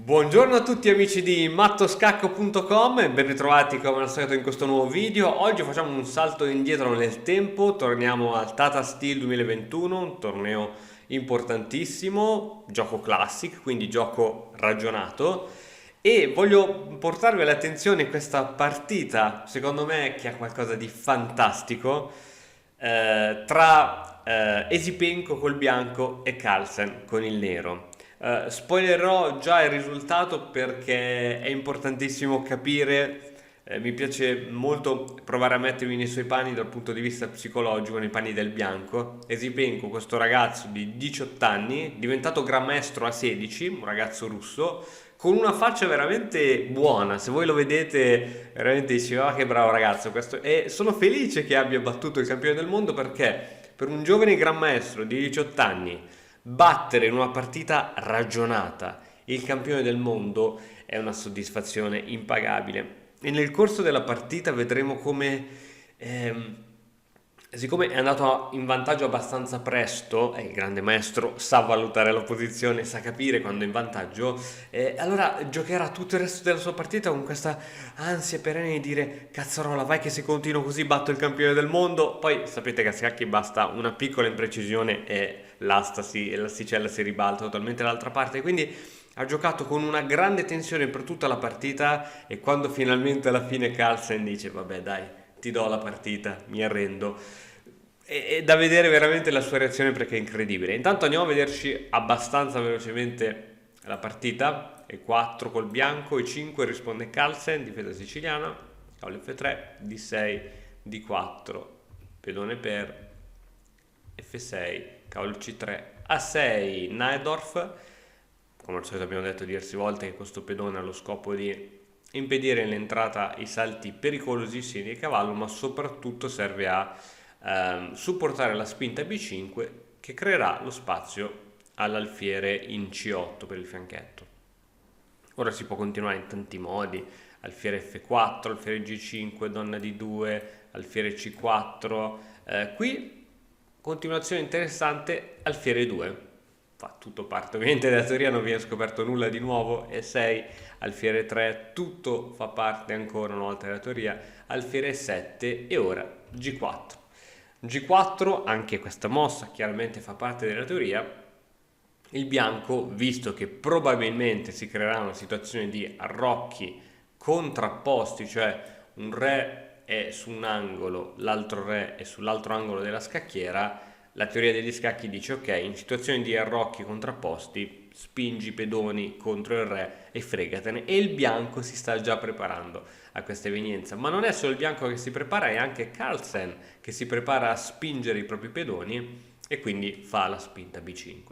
Buongiorno a tutti amici di mattoscacco.com e ben ritrovati come al solito in questo nuovo video. Oggi facciamo un salto indietro nel tempo, torniamo al Tata Steel 2021, un torneo importantissimo, gioco classic, quindi gioco ragionato, e voglio portarvi all'attenzione questa partita, secondo me che ha qualcosa di fantastico, tra Esipenko col bianco e Carlsen con il nero. Spoilerò già il risultato perché è importantissimo capire. Mi piace molto provare a mettermi nei suoi panni dal punto di vista psicologico, nei panni del bianco. Esipenko, questo ragazzo di 18 anni, diventato gran maestro a 16, un ragazzo russo, con una faccia veramente buona. Se voi lo vedete, veramente dici, "Ah, che bravo ragazzo questo." E sono felice che abbia battuto il campione del mondo perché per un giovane gran maestro di 18 anni battere in una partita ragionata il campione del mondo è una soddisfazione impagabile. E nel corso della partita vedremo come, ehm, siccome è andato in vantaggio abbastanza presto, e il grande maestro sa valutare la posizione, sa capire quando è in vantaggio, allora giocherà tutto il resto della sua partita con questa ansia perenne di dire cazzarola, vai che se continuo così batto il campione del mondo. Poi sapete che a scacchi basta una piccola imprecisione e l'asticella si ribalta totalmente dall'altra parte, quindi ha giocato con una grande tensione per tutta la partita e quando finalmente alla fine Carlsen dice vabbè dai, ti do la partita, mi arrendo. È da vedere veramente la sua reazione perché è incredibile. Intanto andiamo a vederci abbastanza velocemente la partita. E4 col bianco, E5 risponde Carlsen, difesa siciliana, cavolo F3, D6, D4, pedone per, F6, cavolo C3, A6, Naedorf. Come al solito abbiamo detto diverse volte che questo pedone ha lo scopo di impedire l'entrata ai salti pericolosissimi del cavallo, ma soprattutto serve a supportare la spinta B5 che creerà lo spazio all'alfiere in C8 per il fianchetto. Ora si può continuare in tanti modi: alfiere F4, alfiere G5, donna D2, alfiere C4. Qui continuazione interessante, alfiere 2. Fa tutto parte ovviamente della teoria, non viene scoperto nulla di nuovo. E6, alfiere 3, tutto fa parte ancora una volta della teoria. Alfiere 7 e ora G4. G4, anche questa mossa chiaramente fa parte della teoria. Il bianco, visto che probabilmente si creerà una situazione di arrocchi contrapposti, cioè un re è su un angolo, l'altro re è sull'altro angolo della scacchiera, la teoria degli scacchi dice ok, in situazioni di arrocchi contrapposti spingi i pedoni contro il re e fregatene, e il bianco si sta già preparando a questa evenienza. Ma non è solo il bianco che si prepara, è anche Carlsen che si prepara a spingere i propri pedoni e quindi fa la spinta B5.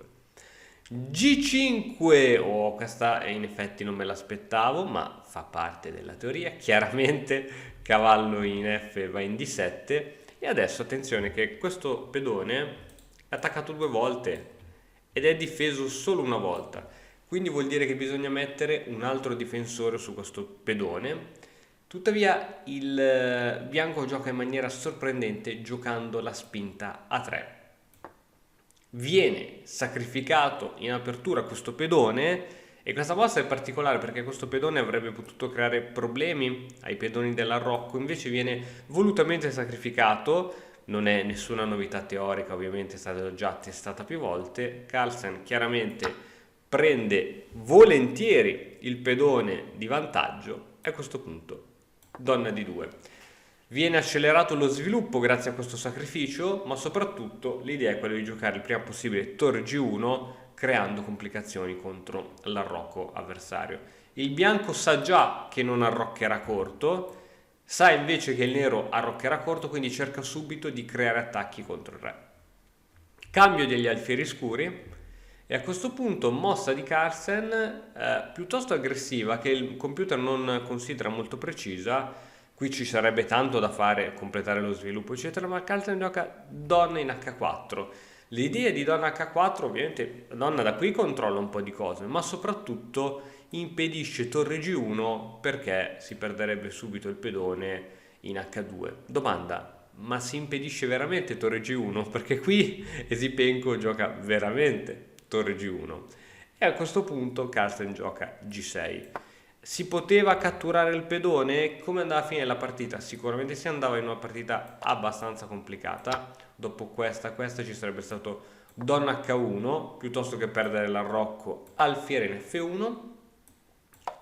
G5, oh, questa in effetti non me l'aspettavo, ma fa parte della teoria. Chiaramente cavallo in F va in D7 e adesso attenzione che questo pedone è attaccato due volte ed è difeso solo una volta, quindi vuol dire che bisogna mettere un altro difensore su questo pedone. Tuttavia il bianco gioca in maniera sorprendente giocando la spinta A3. Viene sacrificato in apertura questo pedone e questa mossa è particolare perché questo pedone avrebbe potuto creare problemi ai pedoni dell'arrocco, invece viene volutamente sacrificato. Non è nessuna novità teorica, ovviamente è stata già testata più volte. Carlsen chiaramente prende volentieri il pedone di vantaggio e a questo punto donna di 2. Viene accelerato lo sviluppo grazie a questo sacrificio, ma soprattutto l'idea è quella di giocare il prima possibile torre G1 creando complicazioni contro l'arrocco avversario. Il bianco sa già che non arroccherà corto, sa invece che il nero arroccherà corto, quindi cerca subito di creare attacchi contro il re. Cambio degli alfieri scuri e a questo punto mossa di Carlsen piuttosto aggressiva che il computer non considera molto precisa. Qui ci sarebbe tanto da fare, completare lo sviluppo eccetera, ma Carlsen gioca donna in H4. L'idea di donna H4, ovviamente la donna da qui controlla un po' di cose, ma soprattutto impedisce torre G1 perché si perderebbe subito il pedone in H2. Domanda: ma si impedisce veramente torre G1? Perché qui Esipenko gioca veramente torre G1. e a questo punto Carlsen gioca G6. Si poteva catturare il pedone? Come andava a finire la partita? Sicuramente si andava in una partita abbastanza complicata. Dopo questa ci sarebbe stato donna H1, piuttosto che perdere l'arrocco alfiere in F1,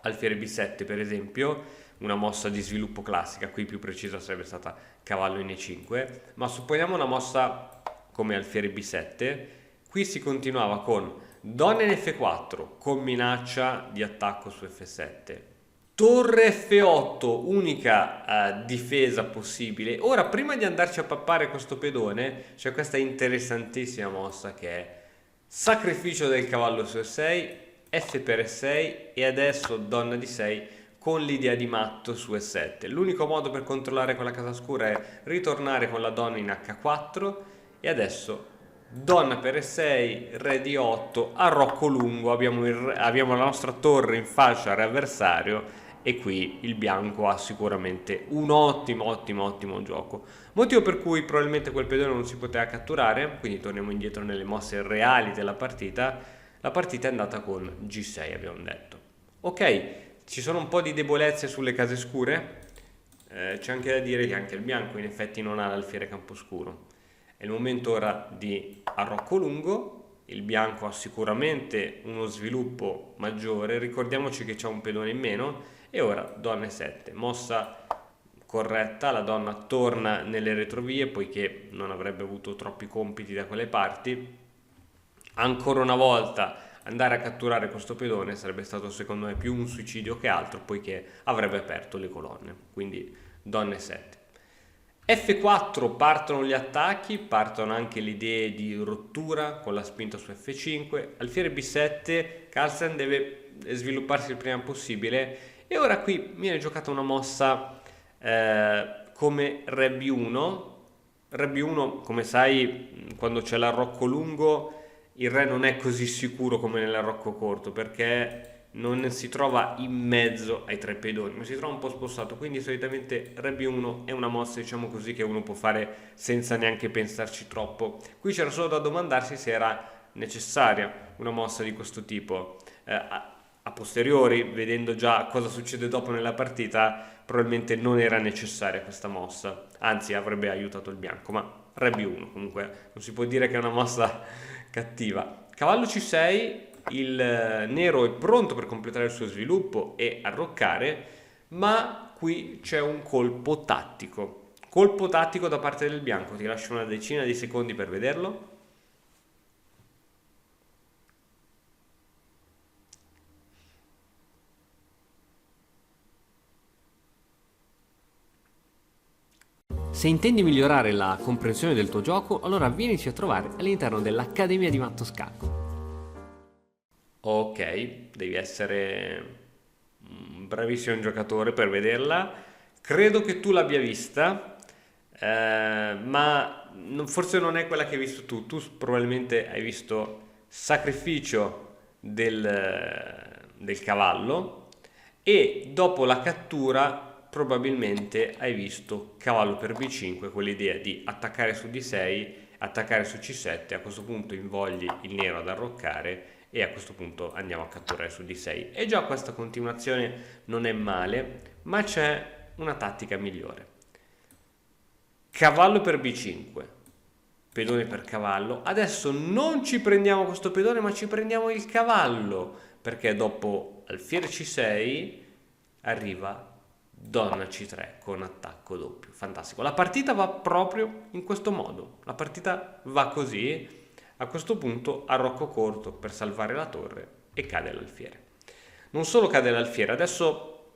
alfiere B7 per esempio, una mossa di sviluppo classica, qui più precisa sarebbe stata cavallo in E5, ma supponiamo una mossa come alfiere B7, qui si continuava con donna in F4 con minaccia di attacco su F7, torre F8, unica difesa possibile. Ora, prima di andarci a pappare questo pedone, c'è questa interessantissima mossa che è sacrificio del cavallo su E6, F per E6 e adesso donna di 6 con l'idea di matto su E7. L'unico modo per controllare quella casa scura è ritornare con la donna in H4 e adesso donna per E6, re di 8, arrocco lungo, abbiamo la nostra torre in faccia all'avversario e qui il bianco ha sicuramente un ottimo gioco. Motivo per cui probabilmente quel pedone non si poteva catturare, quindi torniamo indietro nelle mosse reali della partita. La partita è andata con G6, abbiamo detto. Ok, ci sono un po' di debolezze sulle case scure, c'è anche da dire che anche il bianco in effetti non ha l'alfiere camposcuro. È il momento ora di arrocco lungo, il bianco ha sicuramente uno sviluppo maggiore, ricordiamoci che c'è un pedone in meno e ora donna E7, mossa corretta, la donna torna nelle retrovie poiché non avrebbe avuto troppi compiti da quelle parti. Ancora una volta andare a catturare questo pedone sarebbe stato secondo me più un suicidio che altro poiché avrebbe aperto le colonne, quindi donna E7. F4 partono gli attacchi, partono anche le idee di rottura con la spinta su F5, alfiere B7, Carlsen deve svilupparsi il prima possibile e ora qui viene giocata una mossa come re B1. Re B1, come sai, quando c'è l'arrocco lungo il re non è così sicuro come nell'arrocco corto perché non si trova in mezzo ai tre pedoni, ma si trova un po' spostato, quindi solitamente re B1 è una mossa, diciamo così, che uno può fare senza neanche pensarci troppo. Qui c'era solo da domandarsi se era necessaria una mossa di questo tipo. A posteriori, vedendo già cosa succede dopo nella partita, probabilmente non era necessaria questa mossa, anzi avrebbe aiutato il bianco, ma re B1 comunque non si può dire che è una mossa cattiva. Cavallo C6, il nero è pronto per completare il suo sviluppo e arroccare, ma qui c'è un colpo tattico da parte del bianco. Ti lascio una decina di secondi per vederlo. Se intendi migliorare la comprensione del tuo gioco, allora vienici a trovare all'interno dell'Accademia di Matto Scacco. Ok, devi essere un bravissimo giocatore per vederla. Credo che tu l'abbia vista, ma forse non è quella che hai visto tu. Tu probabilmente hai visto sacrificio del cavallo e dopo la cattura probabilmente hai visto cavallo per B5 con l'idea di attaccare su D6, attaccare su C7, a questo punto invogli il nero ad arroccare e a questo punto andiamo a catturare su D6. E già questa continuazione non è male, ma c'è una tattica migliore. Cavallo per B5, pedone per cavallo. Adesso non ci prendiamo questo pedone, ma ci prendiamo il cavallo, perché dopo alfiere C6 arriva donna C3 con attacco doppio. Fantastico. La partita va proprio in questo modo. La partita va così. A questo punto arrocco corto per salvare la torre e cade l'alfiere. Non solo cade l'alfiere, adesso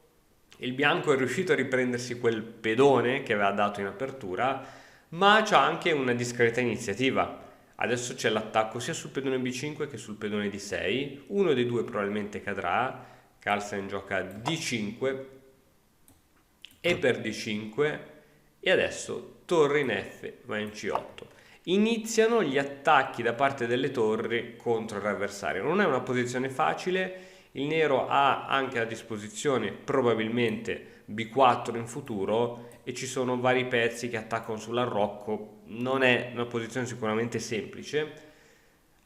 il bianco è riuscito a riprendersi quel pedone che aveva dato in apertura, ma c'ha anche una discreta iniziativa. Adesso c'è l'attacco sia sul pedone B5 che sul pedone D6. Uno dei due probabilmente cadrà. Carlsen gioca D5 e per D5 e adesso torre in F va in C8. Iniziano gli attacchi da parte delle torri contro l'avversario. Non è una posizione facile, il nero ha anche a disposizione probabilmente B4 in futuro e ci sono vari pezzi che attaccano sull'arrocco, non è una posizione sicuramente semplice.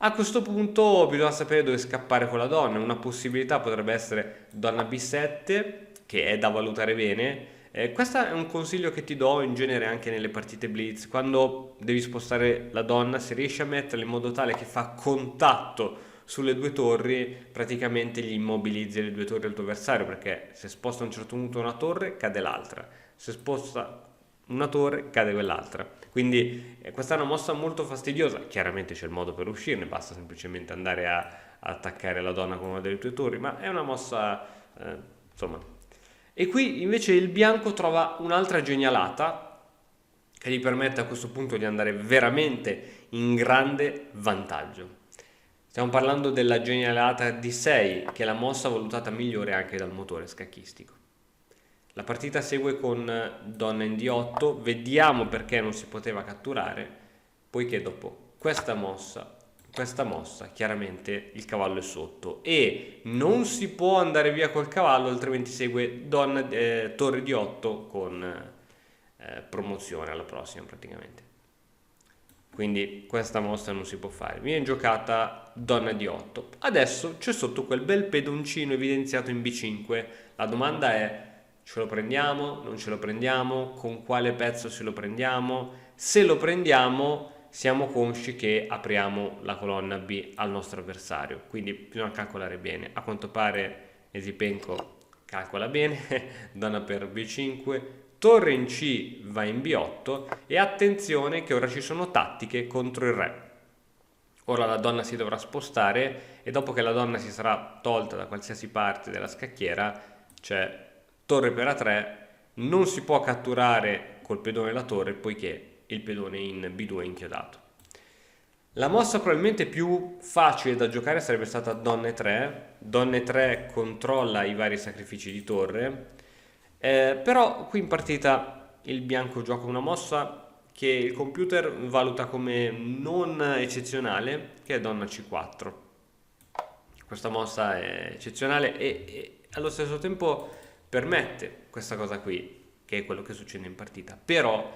A questo punto bisogna sapere dove scappare con la donna. Una possibilità potrebbe essere donna B7, che è da valutare bene. Questo è un consiglio che ti do in genere anche nelle partite blitz. Quando devi spostare la donna, se riesci a metterla in modo tale che fa contatto sulle due torri, praticamente gli immobilizzi le due torri del tuo avversario, perché se sposta a un certo punto una torre, cade l'altra. Se sposta una torre, cade quell'altra. Quindi questa è una mossa molto fastidiosa. Chiaramente c'è il modo per uscirne, basta semplicemente andare a attaccare la donna con una delle tue torri, ma è una mossa, insomma. E qui invece il bianco trova un'altra genialata che gli permette a questo punto di andare veramente in grande vantaggio. Stiamo parlando della genialata D6, che è la mossa valutata migliore anche dal motore scacchistico. La partita segue con donna in D8, vediamo perché non si poteva catturare, poiché dopo questa mossa, chiaramente il cavallo è sotto e non si può andare via col cavallo, altrimenti segue donna, torre D8 con promozione alla prossima praticamente. Quindi questa mossa non si può fare. Viene giocata donna D8. Adesso c'è sotto quel bel pedoncino evidenziato in B5. La domanda è: ce lo prendiamo? Non ce lo prendiamo? Con quale pezzo se lo prendiamo? Se lo prendiamo, siamo consci che apriamo la colonna B al nostro avversario. Quindi bisogna calcolare bene. A quanto pare Esipenko calcola bene. Donna per B5. Torre in C va in B8 e attenzione che ora ci sono tattiche contro il re. Ora la donna si dovrà spostare e dopo che la donna si sarà tolta da qualsiasi parte della scacchiera c'è torre per A3, non si può catturare col pedone la torre poiché il pedone in B2 è inchiodato. La mossa probabilmente più facile da giocare sarebbe stata donna E3. Donna E3 controlla i vari sacrifici di torre. Però qui in partita il bianco gioca una mossa che il computer valuta come non eccezionale, che è donna C4. Questa mossa è eccezionale e allo stesso tempo permette questa cosa qui, che è quello che succede in partita. Però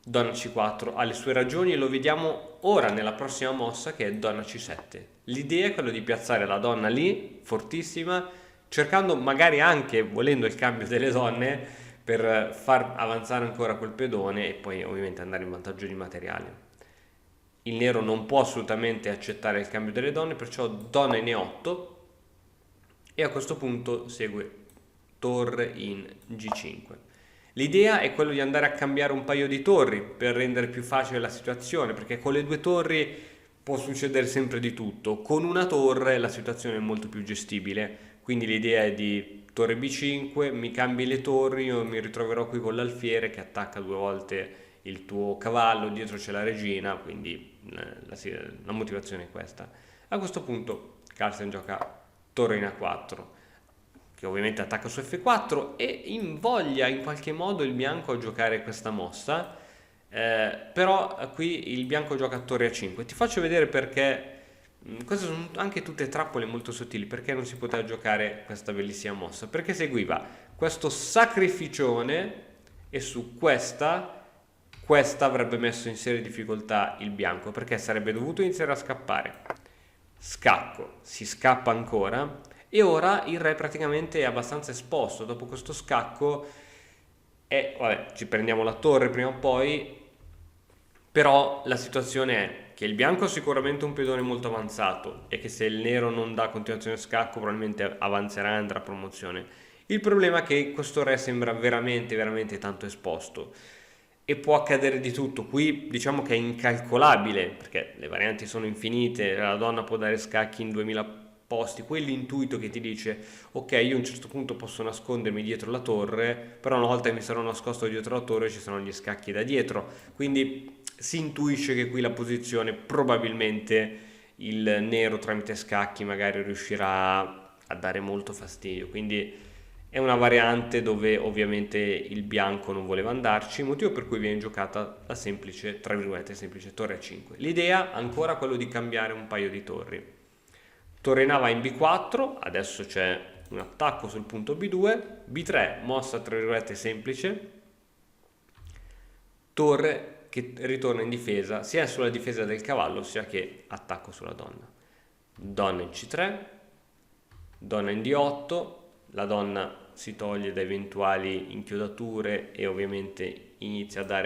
donna C4 ha le sue ragioni e lo vediamo ora nella prossima mossa, che è donna C7. L'idea è quella di piazzare la donna lì, fortissima, cercando magari anche, volendo, il cambio delle donne per far avanzare ancora quel pedone e poi ovviamente andare in vantaggio di materiale. Il nero non può assolutamente accettare il cambio delle donne, perciò donna in E8 e a questo punto segue torre in G5. L'idea è quello di andare a cambiare un paio di torri per rendere più facile la situazione, perché con le due torri può succedere sempre di tutto. Con una torre la situazione è molto più gestibile. Quindi l'idea è di torre B5, mi cambi le torri, io mi ritroverò qui con l'alfiere che attacca due volte il tuo cavallo, dietro c'è la regina, quindi la motivazione è questa. A questo punto Carlsen gioca torre in A4, che ovviamente attacca su F4 e invoglia in qualche modo il bianco a giocare questa mossa, però qui il bianco gioca torre A5. Ti faccio vedere perché. Queste sono anche tutte trappole molto sottili. Perché non si poteva giocare questa bellissima mossa? Perché seguiva questo sacrificione e su questa avrebbe messo in seria difficoltà il bianco, perché sarebbe dovuto iniziare a scappare. Scacco, si scappa ancora e ora il re praticamente è abbastanza esposto. Dopo questo scacco vabbè, ci prendiamo la torre prima o poi, però la situazione è che il bianco ha sicuramente un pedone molto avanzato e che se il nero non dà continuazione a scacco probabilmente avanzerà e andrà a promozione. Il problema è che questo re sembra veramente veramente tanto esposto e può accadere di tutto. Qui diciamo che è incalcolabile perché le varianti sono infinite, la donna può dare scacchi in 2000 posti, quell'intuito che ti dice ok, io a un certo punto posso nascondermi dietro la torre, però una volta che mi sarò nascosto dietro la torre ci saranno gli scacchi da dietro, quindi si intuisce che qui la posizione probabilmente il nero tramite scacchi magari riuscirà a dare molto fastidio, quindi è una variante dove ovviamente il bianco non voleva andarci, motivo per cui viene giocata la semplice, tra virgolette, semplice torre a 5. L'idea ancora è quello di cambiare un paio di torri. Torre in A va in B4, adesso c'è un attacco sul punto B2, B3, mossa tra virgolette semplice, torre che ritorna in difesa sia sulla difesa del cavallo sia che attacco sulla donna. Donna in C3, donna in D8, la donna si toglie da eventuali inchiodature e ovviamente inizia a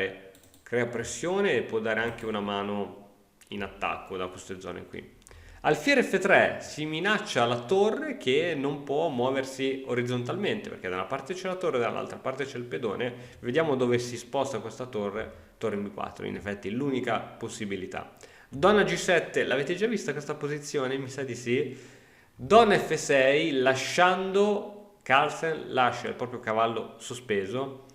crea pressione e può dare anche una mano in attacco da queste zone qui. Alfiere F3 si minaccia la torre che non può muoversi orizzontalmente perché da una parte c'è la torre, dall'altra parte c'è il pedone. Vediamo dove si sposta questa torre in B4, in effetti l'unica possibilità. Donna G7, l'avete già vista questa posizione? Mi sa di sì. Donna F6, lasciando Carlsen, lascia il proprio cavallo sospeso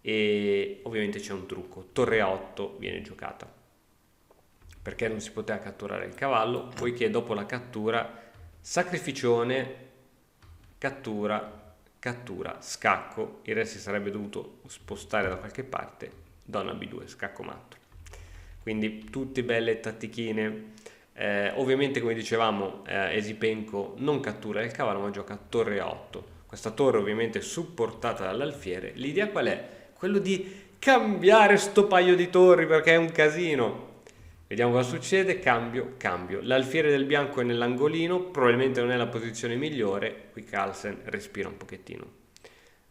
e ovviamente c'è un trucco, torre A8 viene giocata perché non si poteva catturare il cavallo, poiché dopo la cattura, sacrificione, cattura, scacco, il re si sarebbe dovuto spostare da qualche parte, donna B2, scacco matto. Quindi tutte belle tattichine. Ovviamente come dicevamo Esipenko non cattura il cavallo ma gioca torre A8. Questa torre ovviamente supportata dall'alfiere. L'idea qual è? Quello di cambiare sto paio di torri perché è un casino. Vediamo cosa succede, cambio. L'alfiere del bianco è nell'angolino, probabilmente non è la posizione migliore, qui Carlsen respira un pochettino.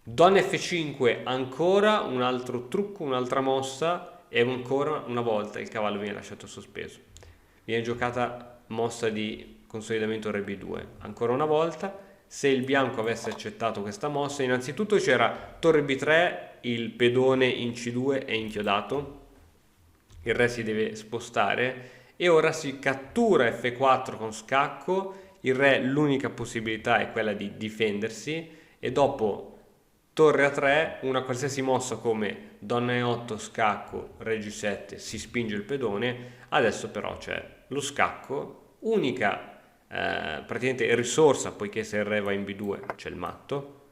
Donna F5, ancora un altro trucco, un'altra mossa e ancora una volta il cavallo viene lasciato sospeso. Viene giocata mossa di consolidamento re B2, ancora una volta. Se il bianco avesse accettato questa mossa, innanzitutto c'era torre B3, il pedone in C2 è inchiodato, il re si deve spostare e ora si cattura F4 con scacco, il re l'unica possibilità è quella di difendersi e dopo torre A3 una qualsiasi mossa come donna E8 scacco, re G7 si spinge il pedone, adesso però c'è lo scacco, unica praticamente risorsa poiché se il re va in B2 c'è il matto.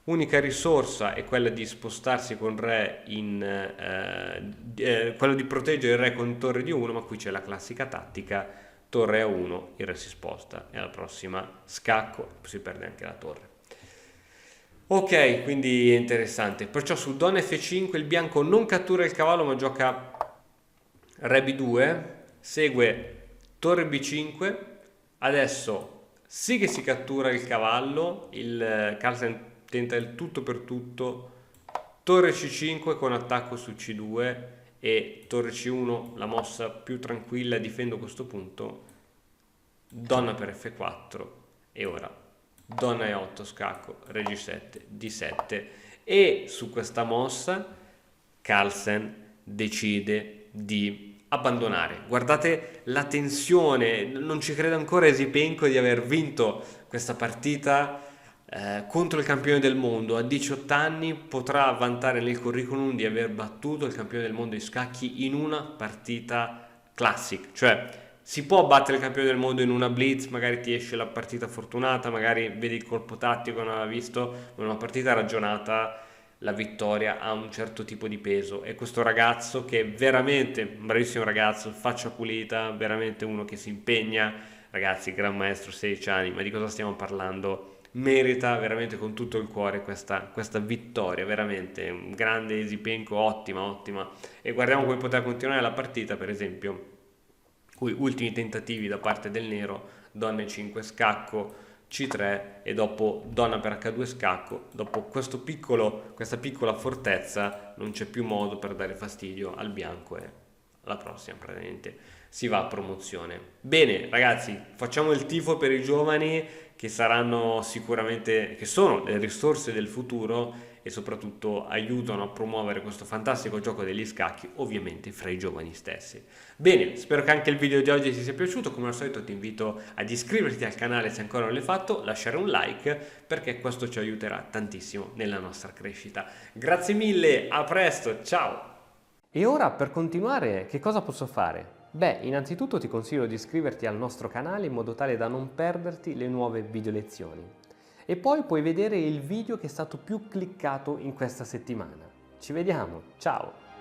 Unica risorsa è quella di spostarsi con re quello di proteggere il re con torre di 1, ma qui c'è la classica tattica torre A1, il re si sposta e alla prossima scacco si perde anche la torre. Ok, quindi è interessante. Perciò su donna F5 il bianco non cattura il cavallo ma gioca re B2, segue torre B5, adesso sì che si cattura il cavallo, il Carlsen tenta il tutto per tutto, torre C5 con attacco su C2 e torre C1, la mossa più tranquilla, difendo questo punto, donna per F4 e ora donna E8 scacco, re G7, D7 e su questa mossa Carlsen decide di abbandonare. Guardate la tensione, non ci crede ancora Esipenko di aver vinto questa partita contro il campione del mondo. A 18 anni potrà vantare nel curriculum di aver battuto il campione del mondo di scacchi in una partita classic, cioè si può battere il campione del mondo in una blitz, magari ti esce la partita fortunata, magari vedi il colpo tattico, non l'ha visto, ma in una partita ragionata la vittoria ha un certo tipo di peso e questo ragazzo che è veramente un bravissimo ragazzo, faccia pulita, veramente uno che si impegna, ragazzi, gran maestro, 16 anni, ma di cosa stiamo parlando? Merita veramente con tutto il cuore questa vittoria, veramente un grande Esipenko, ottima e guardiamo come potrà continuare la partita, per esempio cui ultimi tentativi da parte del nero, donna E5 scacco, C3 e dopo donna per H2 scacco, dopo questa piccola fortezza non c'è più modo per dare fastidio al bianco e alla prossima praticamente si va a promozione. Bene ragazzi, facciamo il tifo per i giovani che saranno sicuramente, che sono le risorse del futuro e soprattutto aiutano a promuovere questo fantastico gioco degli scacchi, ovviamente fra i giovani stessi. Bene, spero che anche il video di oggi ti sia piaciuto, come al solito ti invito ad iscriverti al canale se ancora non l'hai fatto, lasciare un like perché questo ci aiuterà tantissimo nella nostra crescita. Grazie mille, a presto, ciao! E ora per continuare che cosa posso fare? Beh, innanzitutto ti consiglio di iscriverti al nostro canale in modo tale da non perderti le nuove video lezioni. E poi puoi vedere il video che è stato più cliccato in questa settimana. Ci vediamo, ciao!